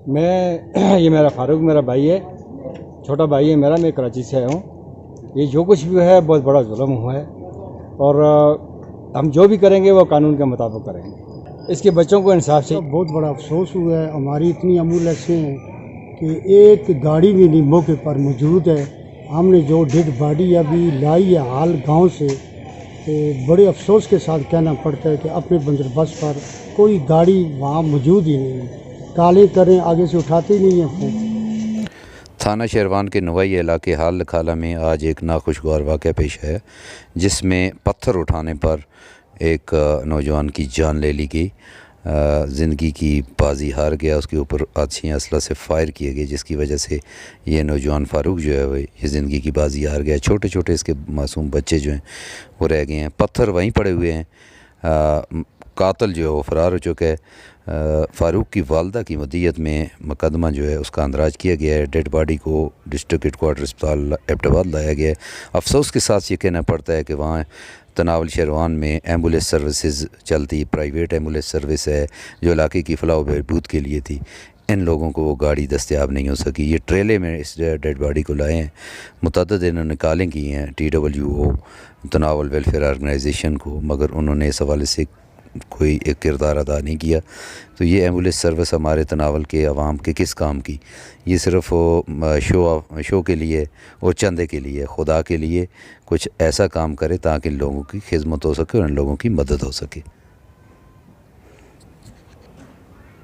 मैं ये मेरा फारूक मेरा भाई है, छोटा भाई है मेरा। मैं कराची से आया हूँ। ये जो कुछ भी है बहुत बड़ा जुल्म हुआ है और हम जो भी करेंगे वो कानून के मुताबिक करेंगे। इसके बच्चों को इंसाफ चाहिए। बहुत बड़ा अफसोस हुआ है। हमारी इतनी अमूल ऐसे हैं कि एक गाड़ी भी नहीं मौके पर मौजूद है। हमने जो डेड बॉडी अभी लाई है हाल गांव से, तो बड़े अफसोस के साथ कहना पड़ता है कि अपने बंदरबस पर कोई गाड़ी वहाँ मौजूद ही नहीं है। काले करें आगे से उठाते ही नहीं हैं। थाना शेरवान के नवाई इलाके हाल खाला में आज एक नाखुशगवार वाक़या पेश आया, जिसमें पत्थर उठाने पर एक नौजवान की जान ले ली गई। ज़िंदगी की बाजी हार गया, उसके ऊपर अच्छी असला से फ़ायर किए गए, जिसकी वजह से ये नौजवान फ़ारूक जो है वो ये ज़िंदगी की बाजी हार गया। छोटे छोटे इसके मासूम बच्चे जो हैं वो रह गए हैं। पत्थर वहीं पड़े हुए हैं। कातिल जो है वो फ़रार हो चुका है। फ़ारूक की वालदा की मदीयत में मुकदमा जो है उसका अंदराज किया गया है। डेड बॉडी को डिस्ट्रिक्ट हेडक्वार्टर अस्पताल एबटाबाद लाया गया है। अफसोस के साथ ये कहना पड़ता है कि वहाँ तनावल शेरवान में एम्बुलेंस सर्विसेज चलती, प्राइवेट एम्बुलेंस सर्विस है जो इलाके की फलाह व बहबूद के लिए थी। इन लोगों को वो गाड़ी दस्तयाब नहीं हो सकी। ये ट्रेले में इस डेड बॉडी को लाए हैं। मुतअद्दिद इन्होंने कॉलिंग की हैं TWO तनावल वेलफेयर ऑर्गेनाइजेशन को, मगर उन्होंने इस हवाले से कोई एक किरदार अदा नहीं किया। तो ये एम्बुलेंस सर्विस हमारे तनावल के अवाम के किस काम की? ये सिर्फ़ शो के लिए और चंदे के लिए, खुदा के लिए कुछ ऐसा काम करे ताकि लोगों की खिदमत हो सके और इन लोगों की मदद हो सके।